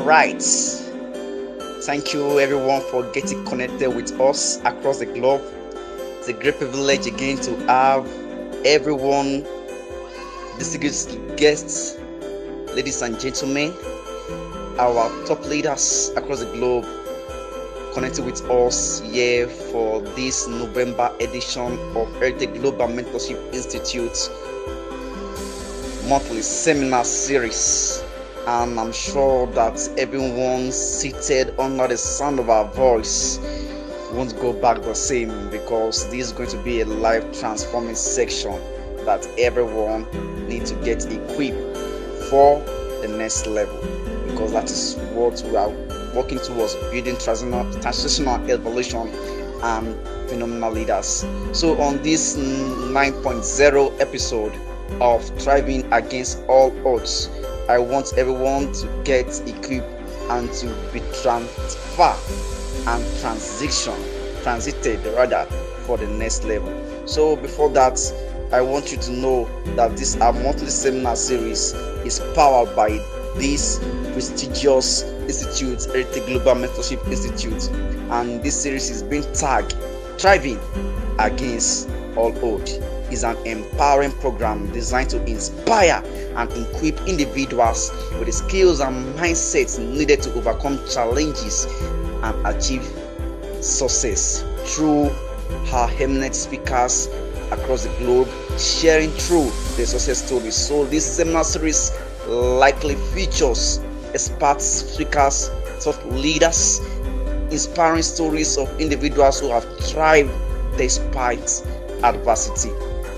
right. Thank you everyone for getting connected with us across the globe. It's a great privilege again to have everyone, distinguished guests, ladies and gentlemen, our top leaders across the globe connected with us here for this November edition of Heritage Global Mentorship Institute monthly seminar series. And I'm sure that everyone seated under the sound of our voice won't go back the same, because this is going to be a life transforming section that everyone needs to get equipped for the next level, because that is what we are working towards, building transitional evolution and phenomenal leaders. So on this 9.0 episode of Thriving Against All Odds, I want everyone to get equipped and to be transferred and transited rather for the next level. So before that, I want you to know that this our monthly seminar series is powered by this prestigious institute, Heritage Global Mentorship Institute, and this series is being tagged Thriving Against All Odds. Is an empowering program designed to inspire and equip individuals with the skills and mindsets needed to overcome challenges and achieve success through our eminent speakers across the globe sharing through the success stories. So this seminar series likely features expert speakers, thought leaders, inspiring stories of individuals who have thrived despite adversity.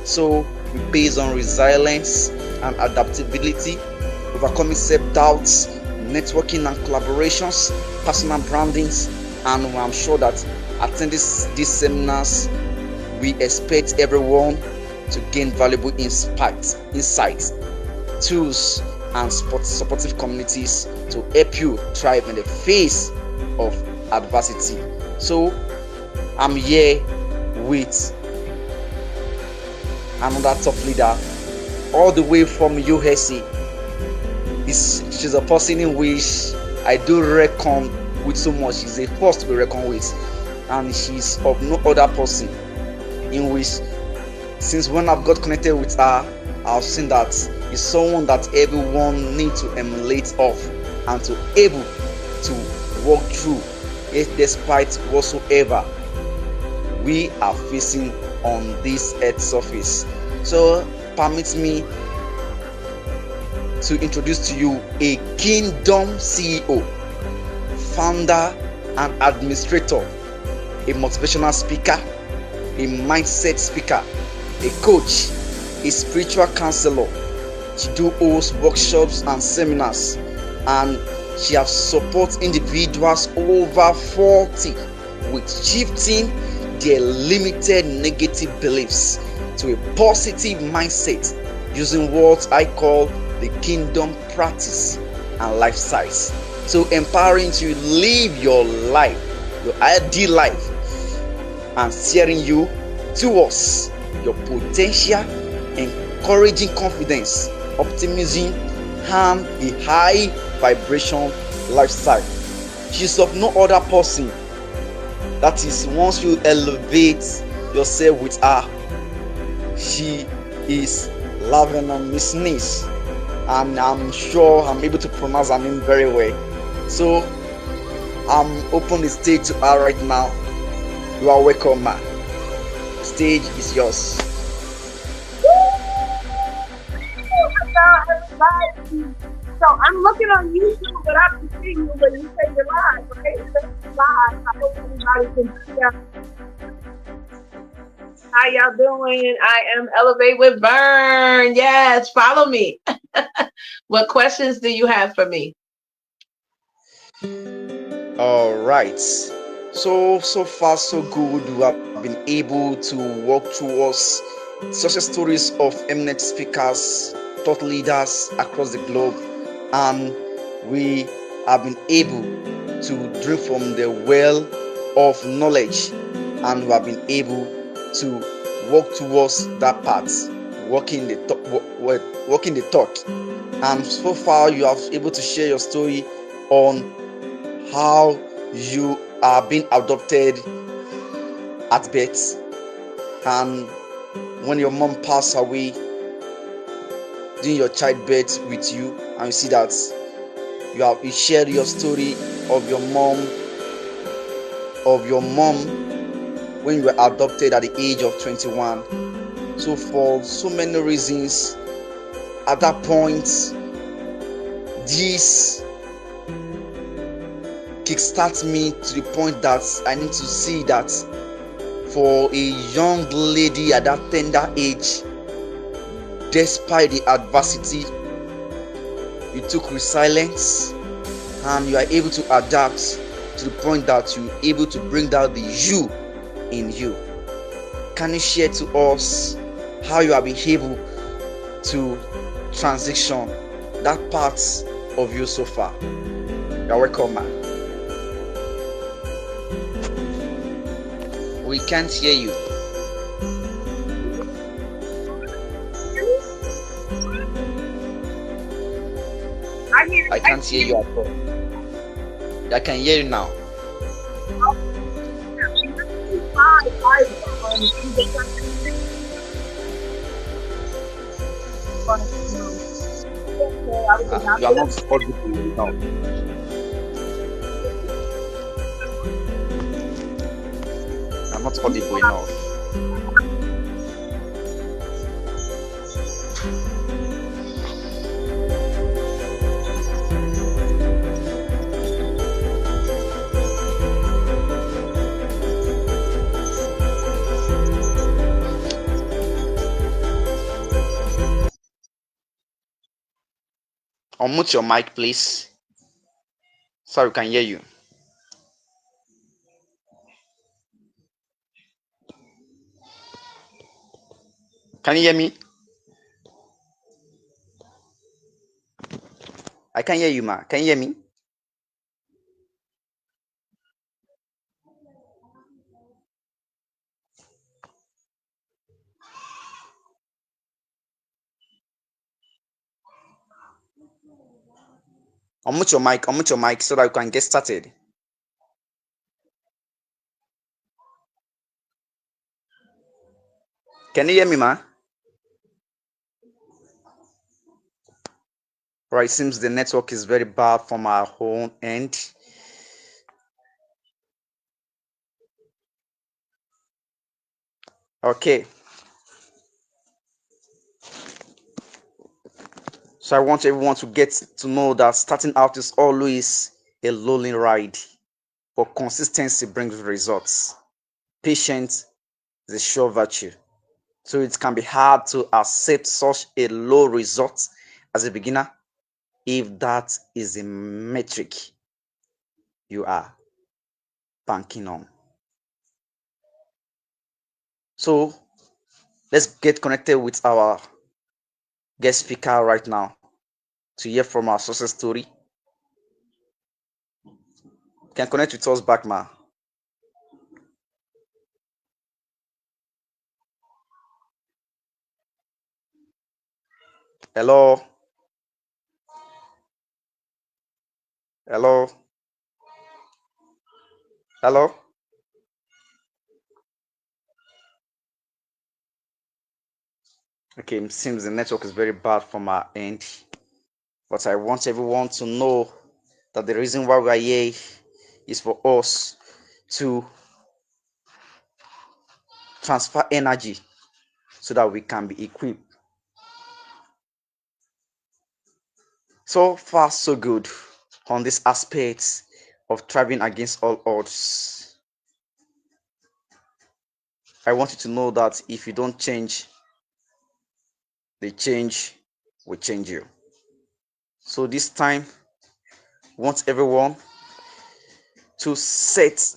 So based on resilience and adaptability, overcoming self-doubts, networking and collaborations, personal brandings, and I'm sure that attending these seminars, we expect everyone to gain valuable insights, tools, and supportive communities to help you thrive in the face of adversity. So I'm here with another top leader all the way from USA. She's a person in which I do reckon with so much. She's a force to be reckoned with, and she's of no other person in which, since when I've got connected with her, I've seen that is someone that everyone needs to emulate off and to able to walk through it despite whatsoever we are facing on this earth surface. So permit me to introduce to you a kingdom CEO, founder and administrator, a motivational speaker, a mindset speaker, a coach, a spiritual counselor. She do host workshops and seminars, and she has support individuals over 40 with shifting their limited negative beliefs to a positive mindset using what I call the kingdom practice and lifestyle. So empowering to live your life, your ideal life, and steering you towards your potential, encouraging confidence, optimism, and a high vibration lifestyle. She's of no other person. That is, once you elevate yourself with her, she is Laverne Mcinnis, and I'm sure I'm able to pronounce her name very well. So I'm open the stage to her right now. You are welcome, man. The stage is yours. Hello, everybody. So I'm looking on YouTube, but I don't see you when you say you're live. Okay, so it's live. I hope everybody can see us. How y'all doing? I am Elevate with Verne. Yes, follow me. What questions do you have for me? All right. So far so good. We have been able to walk towards success stories of eminent speakers, thought leaders across the globe, and we have been able to drink from the well of knowledge, and we have been able to walk towards that path, walking the talk. And so far, you have able to share your story on how you are being adopted at birth, and when your mom passed away doing your childbirth with you, and you see that you shared your story of your mom when you were adopted at the age of 21. So for so many reasons, at that point, this kickstarts me to the point that I need to see that for a young lady at that tender age, despite the adversity, you took resilience and you are able to adapt to the point that you're able to bring out the you in you. Can you share to us how you have been able to transition that part of you so far? You're welcome, man. We can't hear you. I hear I I can't hear you at all. I can hear you now. You are not audible enough. You are not audible enough. Unmute your mic, please. Sorry, we can hear you. Can you hear me? I can hear you, ma. Can you hear me? Unmute your mic so that we can get started. Can you hear me, ma? Right, seems the network is very bad from our own end. Okay. So I want everyone to get to know that starting out is always a lonely ride, but consistency brings results. Patience is a sure virtue. So it can be hard to accept such a low result as a beginner if that is a metric you are banking on. So let's get connected with our guest speaker right now to hear from our success story. You can connect with us back, ma. Hello. Hello. Hello. Okay, it seems the network is very bad from our end, but I want everyone to know that the reason why we are here is for us to transfer energy so that we can be equipped. So far, so good on this aspect of thriving against all odds. I want you to know that if you don't change, the change will change you. So this time, I want everyone to be set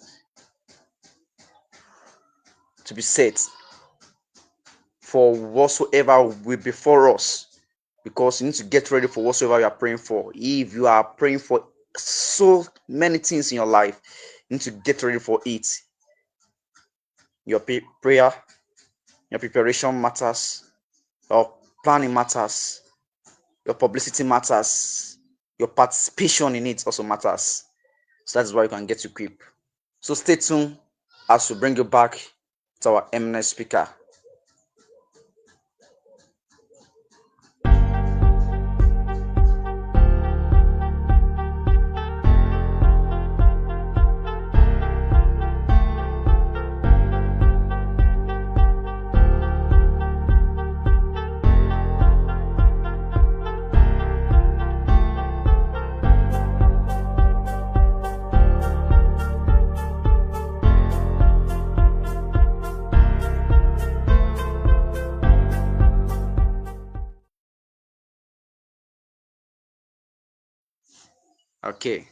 for whatsoever will be before us, because you need to get ready for whatsoever you are praying for. If you are praying for so many things in your life, you need to get ready for it. Your prayer, your preparation matters, your planning matters, your publicity matters, your participation in it also matters. So that is why you can get equipped. So stay tuned as we bring you back to our eminent speaker. Okay.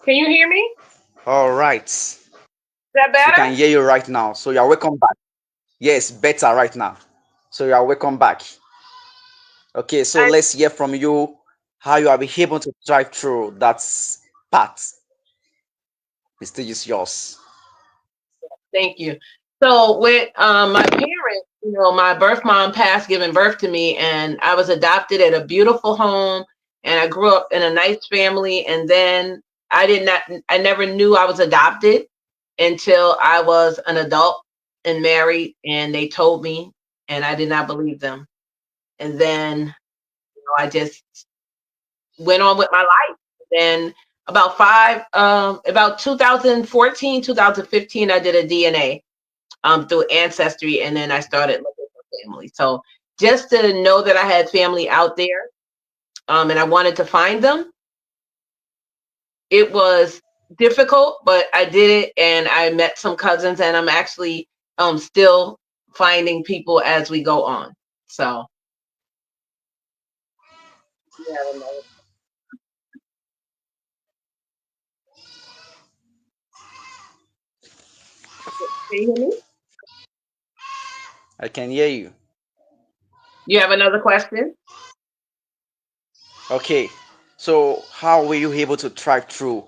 Can you hear me? Is All right. that We better? can hear you right now. So you are welcome back. Yes, better right now. So you are welcome back. Okay, so I, let's hear from you how you have been able to drive through that part. The stage is yours. thank you. So with my parents, my birth mom passed giving birth to me, and I was adopted at a beautiful home, and I grew up in a nice family, and then I never knew I was adopted until I was an adult and married, and they told me, and I did not believe them. And then I just went on with my life. Then about 2014, 2015, I did a DNA through Ancestry, and then I started looking for family. So just to know that I had family out there, and I wanted to find them, it was difficult, but I did it, and I met some cousins, and I'm actually still finding people as we go on. So yeah, can you hear me? I can hear you. You have another question? Okay, so how were you able to thrive through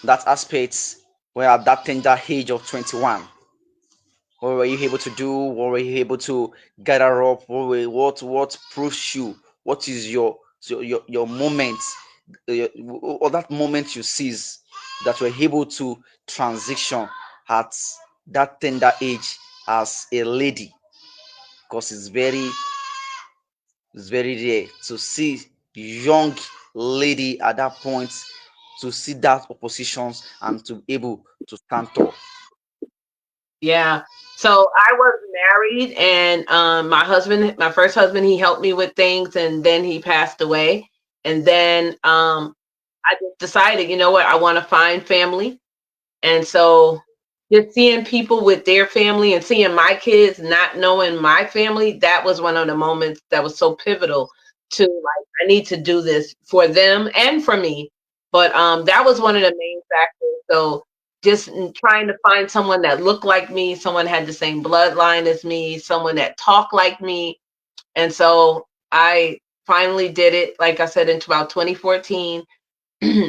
that aspect where at that tender age of 21? What were you able to do? What were you able to gather up? What proves you? What is your moment, or that moment you seize that were able to transition at that tender age as a lady? Because it's very rare to see young lady at that point to see that oppositions and to be able to stand tall. Yeah. So I was married, and my husband, my first husband, he helped me with things, and then he passed away. And then I just decided, you know what, I want to find family. And so just seeing people with their family and seeing my kids not knowing my family, that was one of the moments that was so pivotal to like, I need to do this for them and for me. But that was one of the main factors. So just trying to find someone that looked like me, someone had the same bloodline as me, someone that talked like me. And so I finally did it, like I said, in about 2014.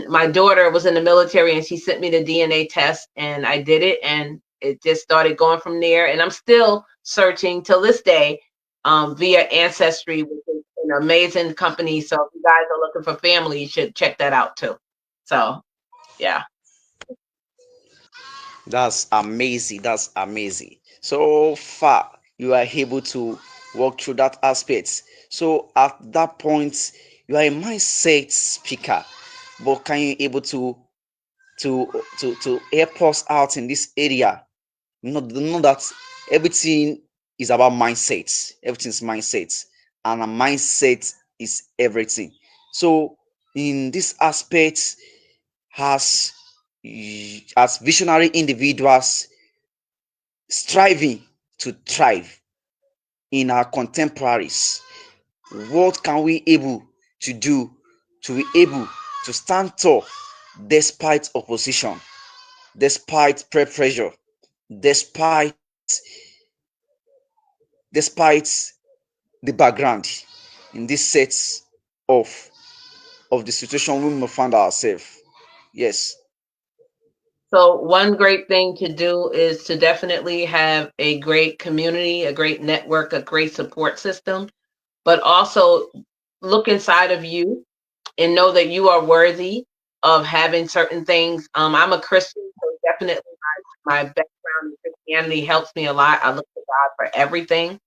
My daughter was in the military, and she sent me the DNA test, and I did it, and it just started going from there. And I'm still searching till this day via Ancestry, which is an amazing company. So if you guys are looking for family, you should check that out too. So yeah. That's amazing. That's amazing. So far, you are able to walk through that aspect. So at that point, you are a mindset speaker, but can you able to help us out in this area? Know that everything is about mindset. Everything's mindset, and a mindset is everything. So in this aspect, as as visionary individuals striving to thrive in our contemporaries, what can we able to do to be able to stand tall despite opposition, despite peer pressure, despite despite the background in this set of of the situation we may find ourselves? Yes. So, one great thing to do is to definitely have a great community, a great network, a great support system, but also look inside of you and know that you are worthy of having certain things. I'm a Christian, so definitely my background in Christianity helps me a lot. I look to God for everything.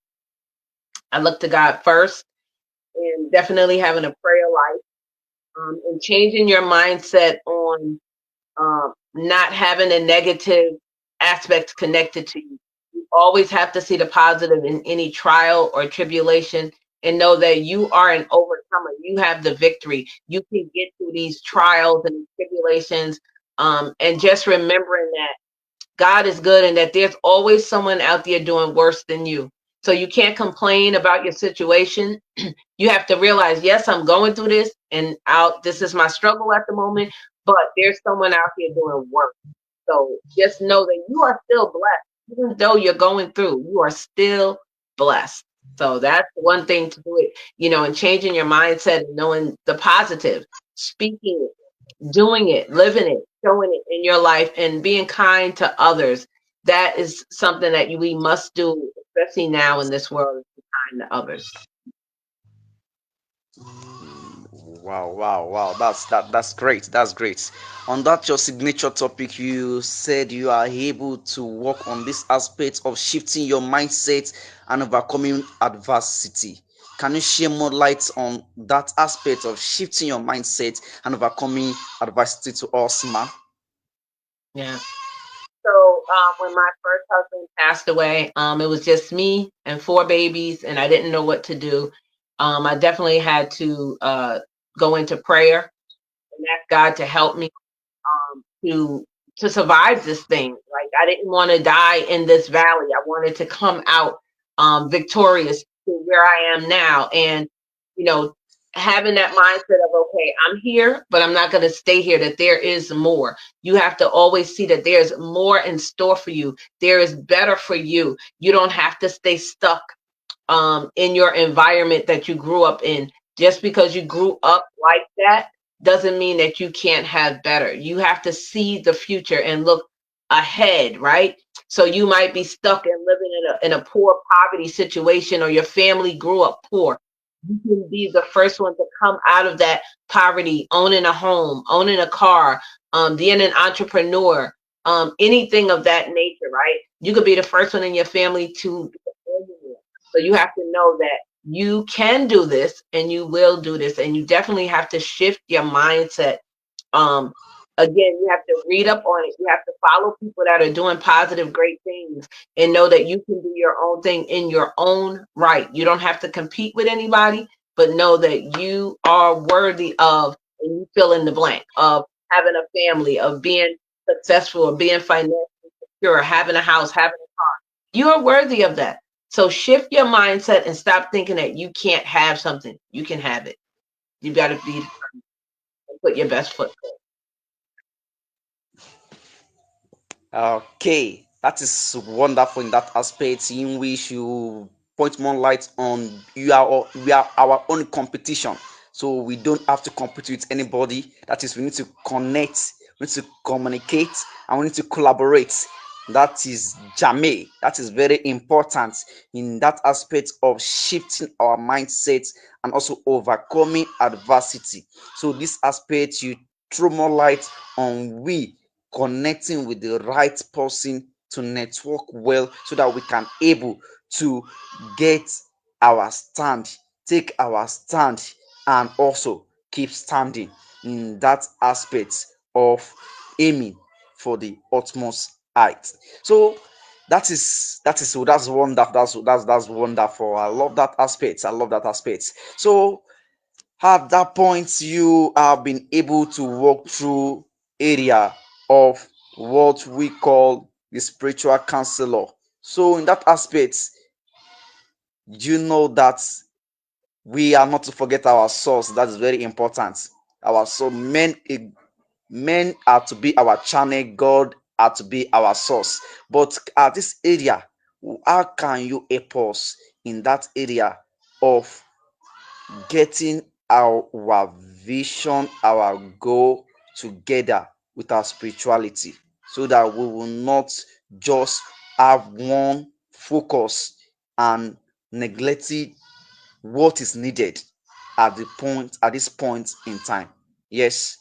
I look to God first, and definitely having a prayer life, and changing your mindset on not having a negative aspect connected to you. You always have to see the positive in any trial or tribulation and know that you are an overcomer. You have the victory. You can get through these trials and tribulations. And just remembering that God is good and that there's always someone out there doing worse than you. So you can't complain about your situation. You have to realize, yes, I'm going through this and out this is my struggle at the moment, but there's someone out here doing work. So just know that you are still blessed. Even though you're going through, you are still blessed. So that's one thing to do it, and changing your mindset and knowing the positive, speaking it, doing it, living it, showing it in your life, and being kind to others. That is something that we must do, especially now in this world, is be kind to others. Wow, wow, wow. That's great. That's great. On that your signature topic, you said you are able to work on this aspect of shifting your mindset and overcoming adversity. Can you share more light on that aspect of shifting your mindset and overcoming adversity to us, ma? Yeah. So when my first husband passed away, it was just me and four babies, and I didn't know what to do. I definitely had to go into prayer and ask God to help me to survive this thing. Like I didn't want to die in this valley. I wanted to come out victorious to where I am now, and you know, having that mindset of okay, I'm here, but I'm not going to stay here. That there is more. You have to always see that there's more in store for you. There is better for you. You don't have to stay stuck in your environment that you grew up in. Just because you grew up like that doesn't mean that you can't have better. You have to see the future and look ahead, right? So you might be stuck and living in a poor poverty situation, or your family grew up poor. You can be the first one to come out of that poverty, owning a home, owning a car, being an entrepreneur, anything of that nature, right? You could be the first one in your family to be a millionaire. So you have to know that you can do this and you will do this. And you definitely have to shift your mindset. Um, Again, you have to read up on it. You have to follow people that are doing positive, great things and know that you can do your own thing in your own right. You don't have to compete with anybody, but know that you are worthy of, and you fill in the blank, of having a family, of being successful, of being financially secure, having a house, having a car. You are worthy of that. So shift your mindset and stop thinking that you can't have something. You can have it. You got to be and put your best foot forward. Okay, that is wonderful in that aspect in which you point more light on we are our own competition. So we don't have to compete with anybody. That is, we need to connect, we need to communicate, and we need to collaborate. That is Jame. That is very important in that aspect of shifting our mindset and also overcoming adversity. So this aspect you throw more light on we connecting with the right person to network well so that we can able to get our stand, take our stand, and also keep standing in that aspect of aiming for the utmost height. So that's wonderful. That's wonderful. I love that aspect. I love that aspect. So at that point you have been able to walk through area of what we call the spiritual counselor. So in that aspect, you know that we are not to forget our source. That is very important. Our soul, men are to be our channel, God are to be our source. But at this area, how can you help us in that area of getting our vision, our goal together with our spirituality? so that we will not just have one focus and neglecting what is needed at this point in time. Yes.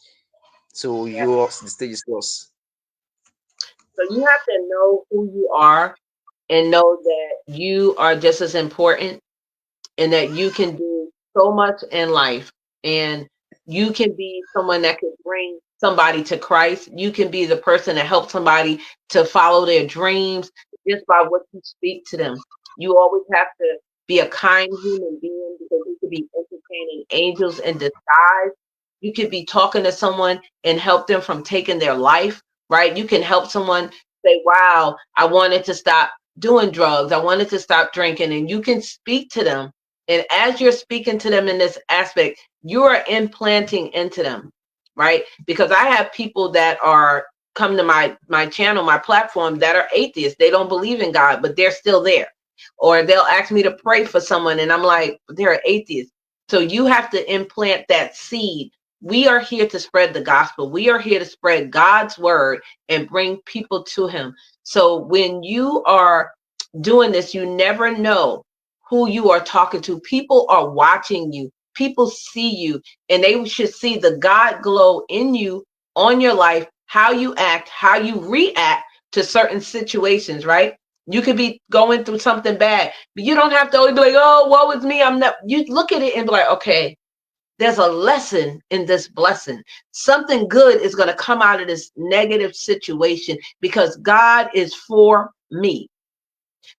So Yeah. yours, the stage is yours. So you have to know who you are and know that you are just as important and that you can do so much in life, and you can be someone that can bring somebody to Christ. You can be the person that helps somebody to follow their dreams just by what you speak to them. You always have to be a kind human being because you could be entertaining angels in disguise. You could be talking to someone and help them from taking their life, right? You can help someone say, wow, I wanted to stop doing drugs. I wanted to stop drinking. And you can speak to them, and as you're speaking to them in this aspect, you are implanting into them, right? Because I have people that are come to my channel, my platform, that are atheists. They don't believe in God, but they're still there. Or they'll ask me to pray for someone, and I'm like, they're atheists. So you have to implant that seed. We are here to spread the gospel. We are here to spread God's word and bring people to Him. So when you are doing this, you never know who you are talking to. People are watching you. People see you, and they should see the God glow in you, on your life, how you act, how you react to certain situations, right? You could be going through something bad, but you don't have to always be like, oh, woe is me. I'm not. You look at it and be like, okay, there's a lesson in this blessing. Something good is going to come out of this negative situation because God is for me.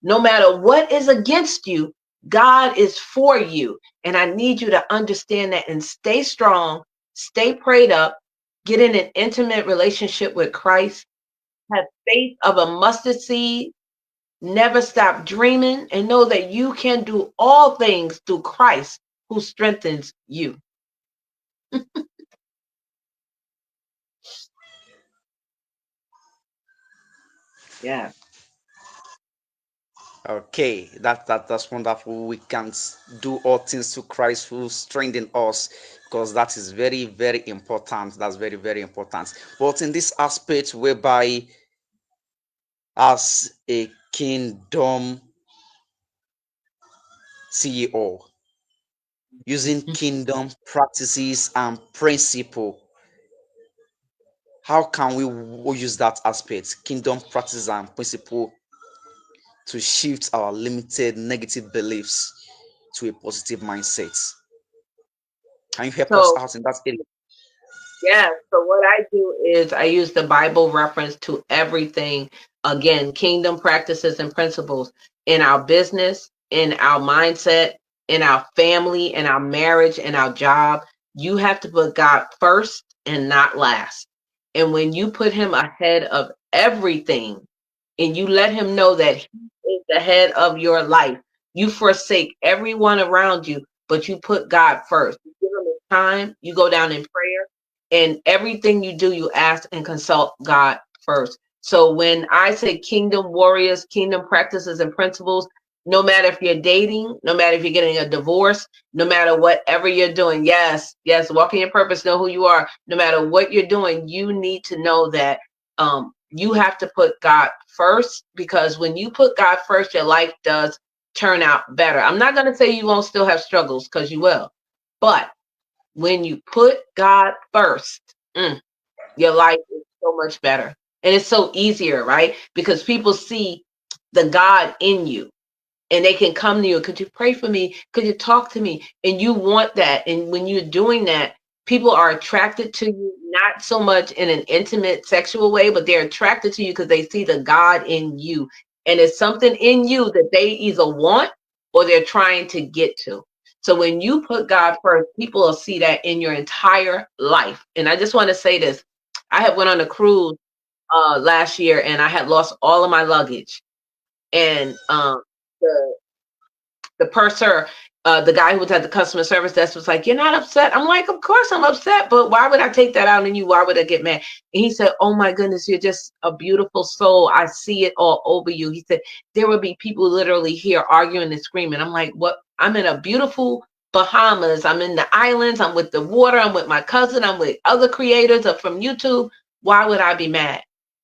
No matter what is against you, God is for you. And I need you to understand that and stay strong, stay prayed up, get in an intimate relationship with Christ, have faith of a mustard seed, never stop dreaming, and know that you can do all things through Christ who strengthens you. Yeah. Okay, that's wonderful. We can do all things to Christ who strengthen us, because that is very, very important. That's very, very important. But in this aspect, whereby as a kingdom CEO, using kingdom practices and principle, how can we use that aspect, kingdom practices and principle, to shift our limited negative beliefs to a positive mindset? Can you help us So out in that area? yeah, so what I do is I use the Bible reference to everything. Again, kingdom practices and principles in our business, in our mindset, in our family, in our marriage, in our job. You have to put God first and not last. And when you put Him ahead of everything, and you let Him know that He is the head of your life, you forsake everyone around you, but you put God first. You give Him His time, you go down in prayer, and everything you do, you ask and consult God first. So when I say kingdom warriors, kingdom practices and principles, no matter if you're dating, no matter if you're getting a divorce, no matter whatever you're doing, yes, yes, walk in your purpose, know who you are. No matter what you're doing, you need to know that you have to put God first, because when you put God first, your life does turn out better. I'm not going to say you won't still have struggles, because you will, but when you put God first, your life is so much better. And it's so easier, right? Because people see the God in you, and they can come to you. Could you pray for me? Could you talk to me? And you want that. And when you're doing that, people are attracted to you, not so much in an intimate sexual way, but they're attracted to you because they see the God in you. And it's something in you that they either want or they're trying to get to. So when you put God first, people will see that in your entire life. And I just want to say this. I had went on a cruise last year, and I had lost all of my luggage. And the the purser, the guy who was at the customer service desk was like, "You're not upset?" I'm like, "Of course I'm upset, but why would I take that out on you? Why would I get mad?" And he said, "Oh my goodness, you're just a beautiful soul. I see it all over you." He said, "There will be people literally here arguing and screaming." I'm like, "What? I'm in a beautiful Bahamas. I'm in the islands. I'm with the water. I'm with my cousin. I'm with other creators from YouTube. Why would I be mad?"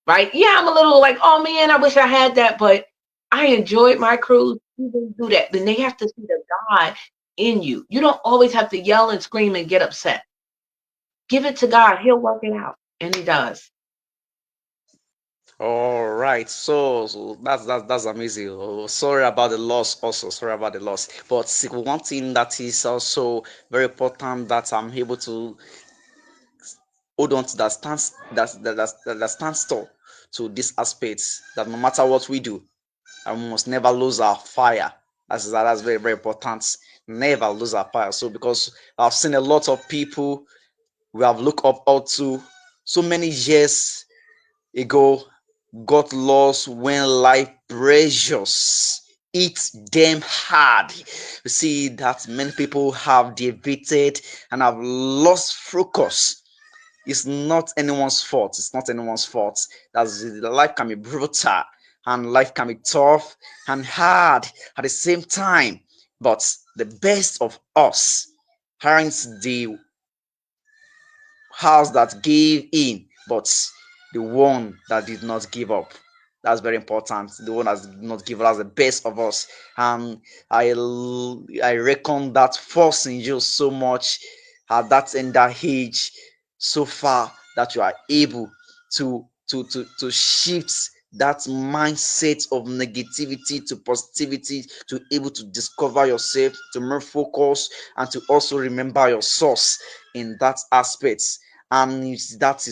right? Yeah, I'm a little like, oh man, I wish I had that, but I enjoyed my cruise. You didn't do that. Then they have to see the God in you. You don't always have to yell and scream and get upset. Give it to God. He'll work it out. And he does. All right, so that's amazing. Oh, sorry about the loss. Also, sorry about the loss. But see, one thing that is also very important that I'm able to hold on to that stands tall to these aspects. That no matter what we do, I must never lose our fire. That's very very important. Never lose our fire. So because I've seen a lot of people we have looked up to so many years ago got lost when life pressures hit them hard. You see that many people have deviated and have lost focus. It's not anyone's fault. It's not anyone's fault. That's life can be brutal and life can be tough and hard at the same time. But the best of us aren't the house that gave in, but the one that did not give up. That's very important. The one that did not give up. That's the best of us. And I reckon that forcing you so much at that tender age, so far that you are able to shift that mindset of negativity to positivity, to able to discover yourself, to more focus, and to also remember your source in that aspect. And that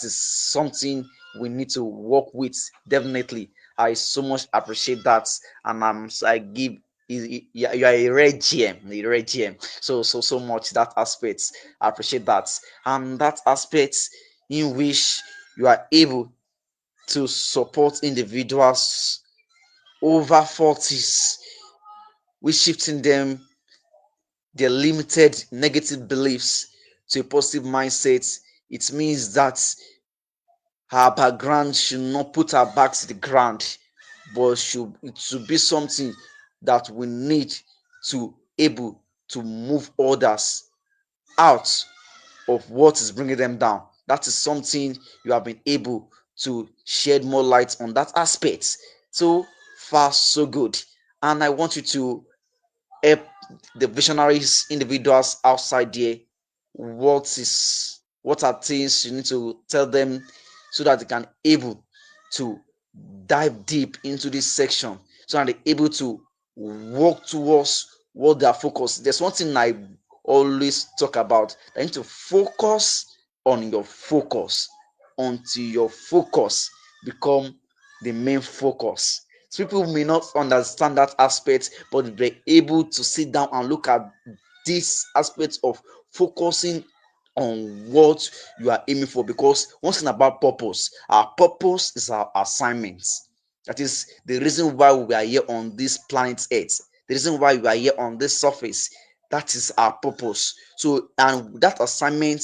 is something we need to work with. Definitely, I so much appreciate that. And I give you are a red gm, a red gm. So much that aspect. I appreciate that. And that aspect in which you are able to support individuals over 40s, we shifting them their limited negative beliefs to a positive mindset. It means that her background should not put her back to the ground, but it should be something that we need to able to move others out of what is bringing them down. That is something you have been able to shed more light on that aspect. So far, so good. And I want you to help the visionaries individuals outside there. What are things you need to tell them so that they can able to dive deep into this section, so that they're able to work towards what they are focused. There's one thing I always talk about. I need to focus on your focus until your focus become the main focus. So people may not understand that aspect, but they're able to sit down and look at this aspect of focusing on what you are aiming for. Because one thing about purpose, our purpose is our assignment. That is the reason why we are here on this planet Earth, the reason why we are here on this surface. That is our purpose. So, and that assignment,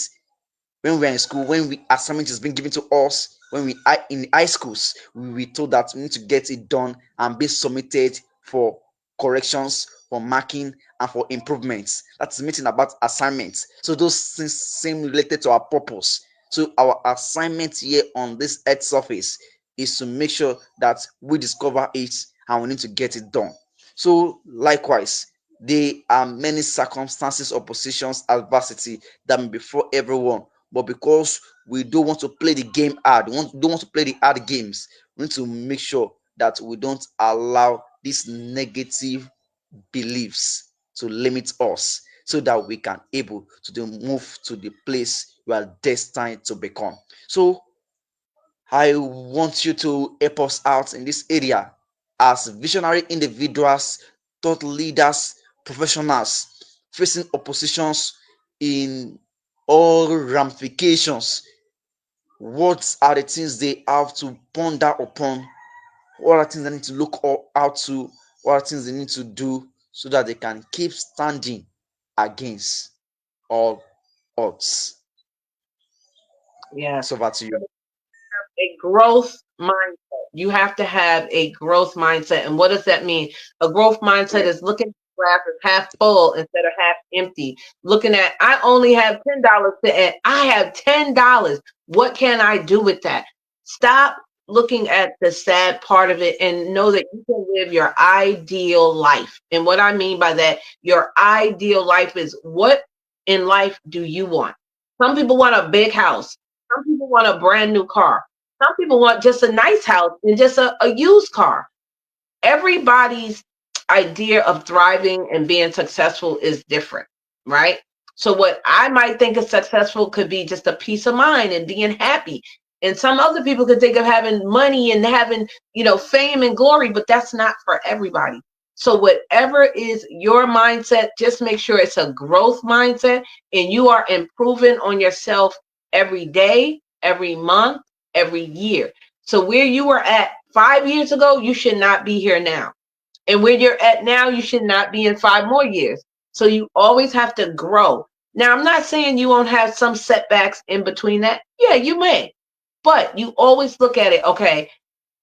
when we are in school, when we assignment is being given to us, when we are in high schools, we were told that we need to get it done and be submitted for corrections, for marking, and for improvements. That's meeting about assignments. So those things seem related to our purpose. So our assignment here on this earth surface is to make sure that we discover it and we need to get it done. So likewise, there are many circumstances, oppositions, adversity that may befall everyone, but because we don't want to play the game hard, don't want to play the hard games, we need to make sure that we don't allow these negative beliefs to limit us, so that we can able to move to the place we are destined to become. So I want you to help us out in this area as visionary individuals, thought leaders, professionals facing oppositions in all ramifications. What are the things they have to ponder upon? What are things they need to look out to? What are things they need to do so that they can keep standing against all odds? Yes. So over to you. A growth mindset. You have to have a growth mindset. And what does that mean? A growth mindset Yeah. is looking at glass is half full instead of half empty. Looking at, I only have $10 to add. I have $10. What can I do with that? Stop looking at the sad part of it and know that you can live your ideal life. And what I mean by that, your ideal life is what in life do you want? Some people want a big house. Some people want a brand new car. Some people want just a nice house and just a used car. Everybody's idea of thriving and being successful is different, right? So what I might think is successful could be just a peace of mind and being happy. And some other people could think of having money and having, fame and glory, but that's not for everybody. So whatever is your mindset, just make sure it's a growth mindset and you are improving on yourself every day, every month, every year. So where you were at 5 years ago, you should not be here now. And where you're at now, you should not be in 5 more years. So you always have to grow. Now, I'm not saying you won't have some setbacks in between that. Yeah, you may. But you always look at it, okay,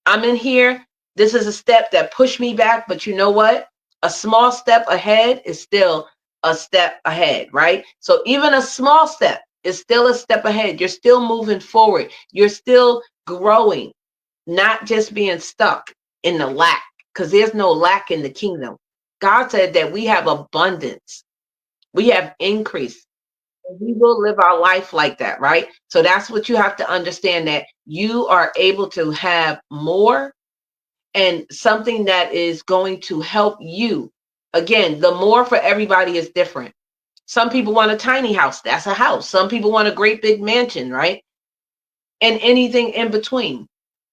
I'm in here. This is a step that pushed me back. But you know what? A small step ahead is still a step ahead, right? So even a small step is still a step ahead. You're still moving forward. You're still growing, not just being stuck in the lack, because there's no lack in the kingdom. God said that we have abundance, we have increase, and we will live our life like that, right? So that's what you have to understand, that you are able to have more and something that is going to help you. Again, the more for everybody is different. Some people want a tiny house, that's a house. Some people want a great big mansion, right? And anything in between.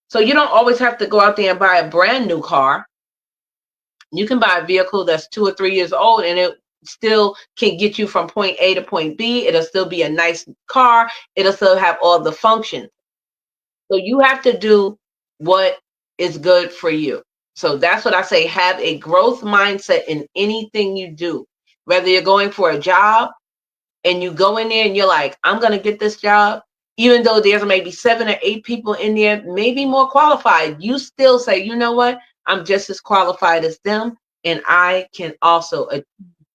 So you don't always have to go out there and buy a brand new car. You can buy a vehicle that's 2 or 3 years old and it still can get you from point A to point B. It'll still be a nice car. It'll still have all the functions. So you have to do what is good for you. So that's what I say. Have a growth mindset in anything you do. Whether you're going for a job and you go in there and you're like, I'm going to get this job, even though there's maybe 7 or 8 people in there, maybe more qualified, you still say, you know what? I'm just as qualified as them, and I can also achieve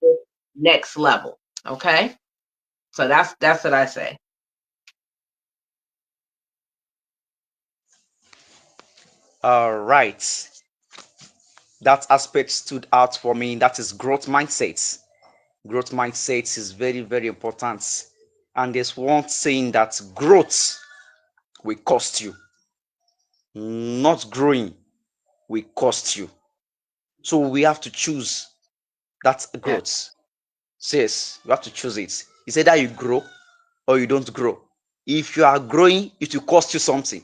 this next level. Okay, so that's what I say. All right. That aspect stood out for me. That is growth mindset. Growth mindset is very, very important. And there's one saying that growth will cost you. Not growing will cost you. So we have to choose that Yeah, growth. Says you have to choose it. It's either you grow or you don't grow. If you are growing, it will cost you something.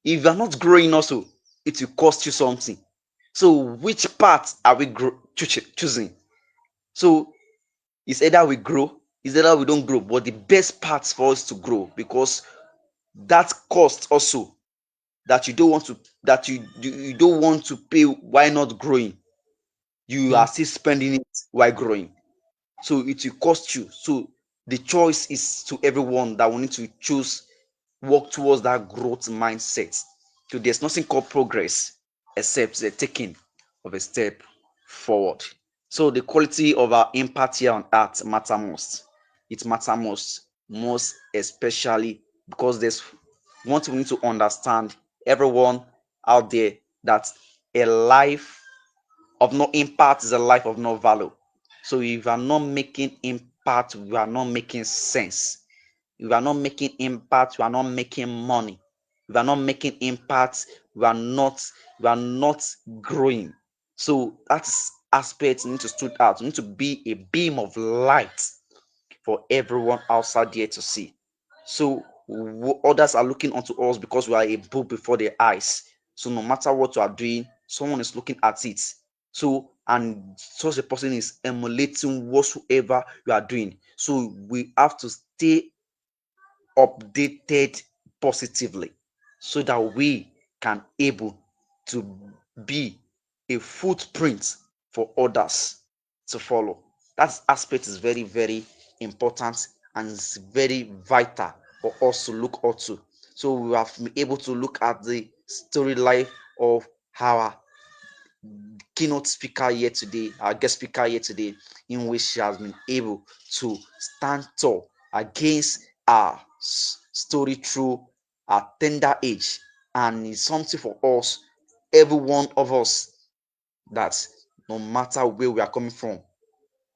If you are not growing, also, it will cost you something. So which part are we choosing? So it's either we grow, it's either we don't grow. But the best part for us to grow, because that cost also that you don't want to you don't want to pay while not growing, you yeah, are still spending it while growing. So it will cost you. So the choice is to everyone that we need to choose, work towards that growth mindset. So there's nothing called progress except the taking of a step forward. So the quality of our impact here on earth matter most. It matter most especially because there's one thing we need to understand, everyone out there, that a life of no impact is a life of no value. So if you are not making impact, you are not making sense. If you are not making impact, you are not making money. If you are not making impact, you are not growing. So that's aspect need to stood out. You need to be a beam of light for everyone outside there to see. So others are looking onto us because we are a book before their eyes. So no matter what you are doing, someone is looking at it. So and such a person is emulating whatsoever you are doing. So we have to stay updated positively so that we can able to be a footprint for others to follow. That aspect is very, very important and it's very vital for us to look out to. So we have been able to look at the story life of our keynote speaker here today, our guest speaker here today, in which she has been able to stand tall against our story through our tender age. And it's something for us, every one of us, that no matter where we are coming from,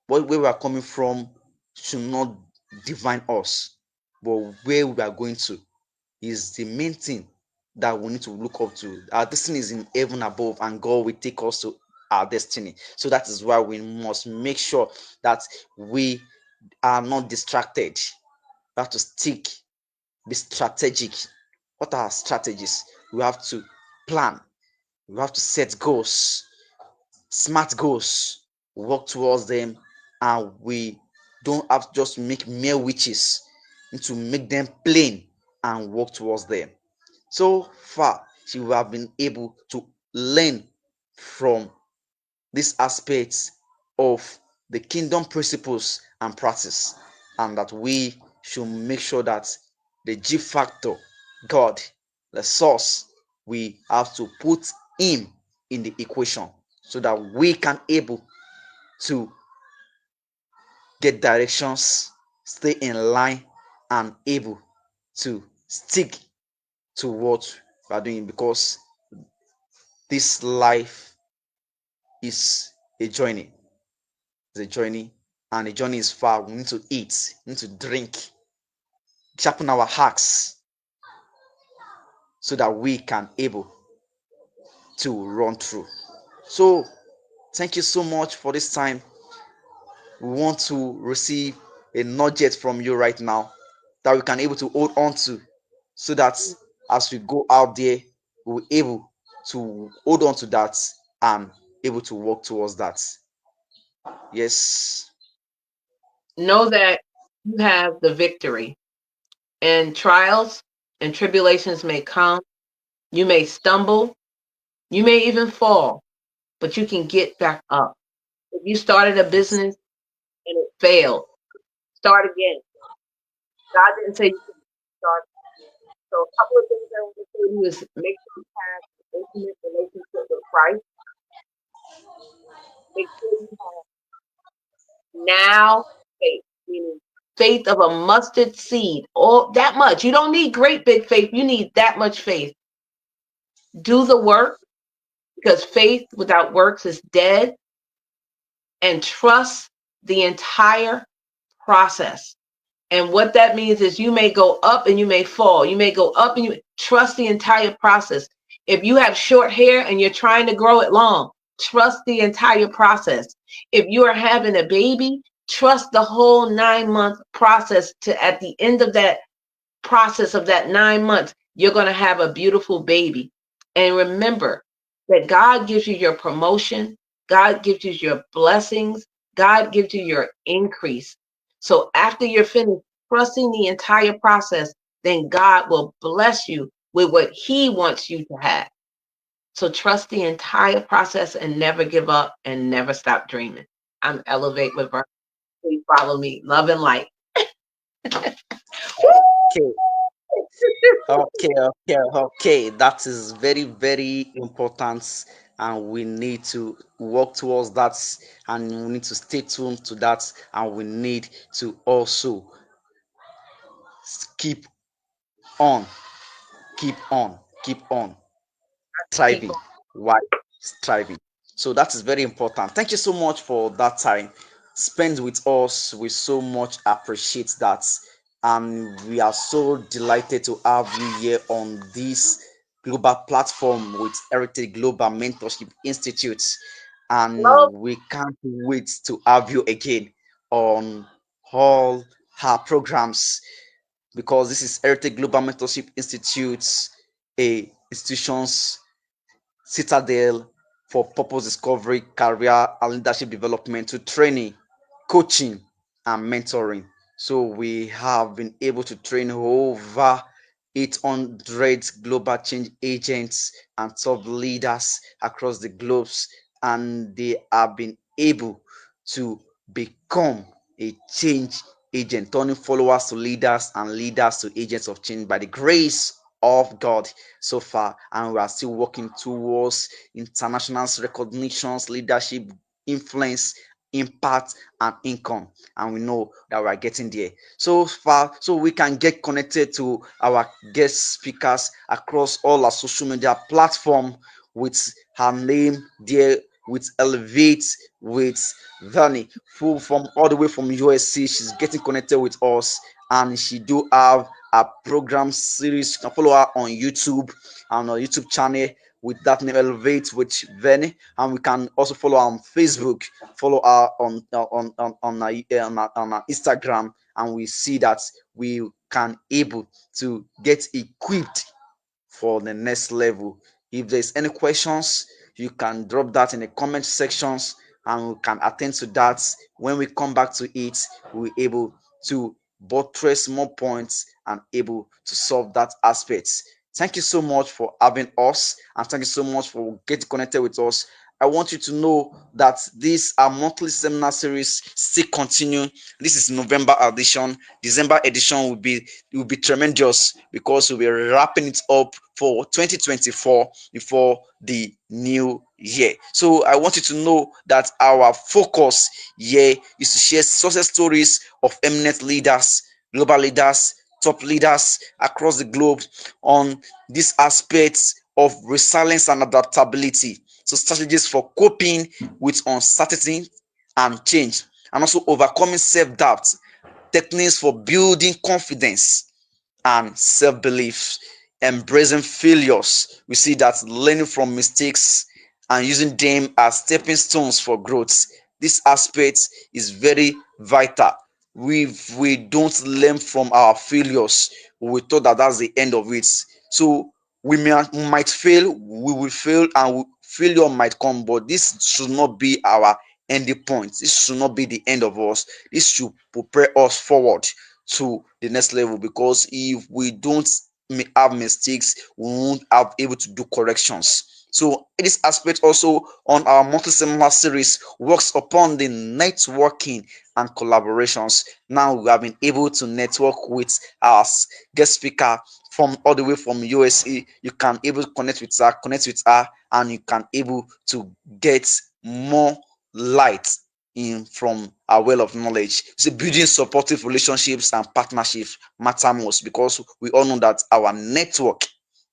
what where we are coming from should not define us, but where we are going to is the main thing that we need to look up to. Our destiny is in heaven above, and God will take us to our destiny. So that is why we must make sure that we are not distracted. We have to stick, be strategic. What are our strategies? We have to plan, we have to set goals, smart goals, work towards them, and we don't have to just make mere wishes, need to make them plain and work towards them. So far, she will have been able to learn from these aspects of the kingdom principles and practice, and that we should make sure that the G factor, God, the source, we have to put him in the equation so that we can able to get directions, stay in line, and able to stick to what we are doing, because this life is a journey. It's a journey, and the journey is far. We need to eat, we need to drink, sharpen our hearts so that we can able to run through. So thank you so much for this time. We want to receive a nugget from you right now that we can able to hold on to, so that as we go out there, we'll be able to hold on to that and able to work towards that. Yes. Know that you have the victory. And trials and tribulations may come. You may stumble. You may even fall, but you can get back up. If you started a Yes. business and it failed, start again. God didn't say you could start. So a couple of things I want to say to you is make sure you have an intimate relationship with Christ. Make sure you have now faith, meaning faith of a mustard seed. All that much. You don't need great big faith. You need that much faith. Do the work, because faith without works is dead, and trust the entire process. And what that means is you may go up and you may fall. You may go up and you trust the entire process. If you have short hair and you're trying to grow it long, trust the entire process. If you are having a baby, trust the whole 9 month process. To at the end of that process of that 9 months, you're going to have a beautiful baby. And remember that God gives you your promotion, God gives you your blessings, God gives you your increase. So after you're finished trusting the entire process, then God will bless you with what He wants you to have. So trust the entire process and never give up and never stop dreaming. I'm Elevate with Verne. Please follow me. Love and light. Okay. Okay. That is very, very important, and we need to work towards that, and we need to stay tuned to that, and we need to also keep on, keep on, keep on Keep thriving while striving. So that is very important. Thank you so much for that time spent with us. We so much appreciate that, and we are so delighted to have you here on this global platform with Heritage Global Mentorship Institute, on. and we can't wait to have you again on all our programs, because this is Heritage Global Mentorship Institute, a institutions citadel for purpose discovery, career and leadership development to training, coaching, and mentoring. So we have been able to train over 800 global change agents and top leaders across the globes, and they have been able to become a change agent, turning followers to leaders and leaders to agents of change by the grace of God so far, and we are still working towards international recognitions, leadership, influence, impact, and income. And we know that we are getting there so far, so we can get connected to our guest speakers across all our social media platform with her name there, with Elevate, with Verne, who from all the way from USC. She's getting connected with us, and she do have a program series. You can follow her on YouTube and our YouTube channel with that name Elevate with Verne, and we can also follow her on Facebook, follow her on our Instagram, and we see that we can able to get equipped for the next level. If there's any questions, you can drop that in the comment sections, and we can attend to that. When we come back to it, we're able to buttress more points and able to solve that aspect. Thank you so much for having us, and thank you so much for getting connected with us. I want you to know that this our monthly seminar series still continue. This is November edition. December edition will be tremendous because we'll be wrapping it up for 2024 before the new year. So I want you to know that our focus here is to share success stories of eminent leaders, global leaders, top leaders across the globe on these aspects of resilience and adaptability. So strategies for coping with uncertainty and change, and also overcoming self-doubt, techniques for building confidence and self-belief, embracing failures. We see that learning from mistakes and using them as stepping stones for growth. This aspect is very vital. We don't learn from our failures, we thought that that's the end of it. So we might fail, we will fail, and failure might come, but this should not be our ending point. This should not be the end of us. This should prepare us forward to the next level, because if we don't have mistakes, we won't have able to do corrections. So this aspect also on our monthly seminar series works upon the networking and collaborations. Now we have been able to network with our guest speaker from all the way from USA. You can able to connect with her, and you can able to get more light in from our well of knowledge. So building supportive relationships and partnerships matter most, because we all know that our network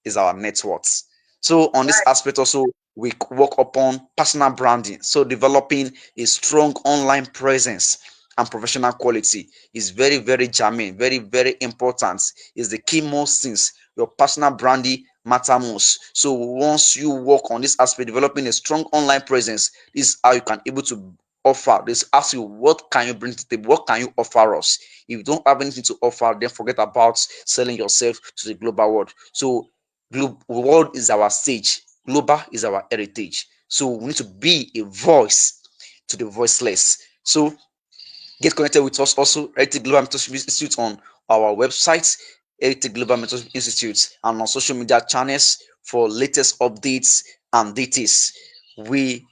is our net worth. So on this Right. aspect also, we work upon personal branding. So developing a strong online presence and professional quality is very, very germane, very, very important. Is the key most things. Your personal branding matter most. So once you work on this aspect, developing a strong online presence, this is how you can able to offer. This ask you, what can you bring to the table? What can you offer us? If you don't have anything to offer, then forget about selling yourself to the global world. So world is our stage, global is our heritage. So we need to be a voice to the voiceless. So get connected with us also, Heritage Global Mentorship Institute, on our website, Heritage Global Mentorship Institute, and on social media channels for latest updates and details. We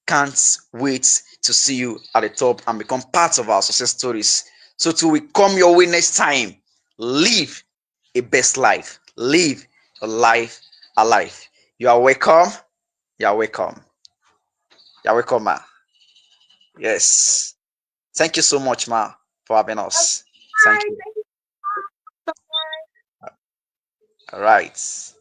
can't wait to see you at the top and become part of our success stories. So till we come your way next time, live a best life. Live a life alive. You are welcome. You are welcome. You are welcome, ma. Yes. Thank you so much, ma, for having us. Thank Bye. you. Thank you so much. All right.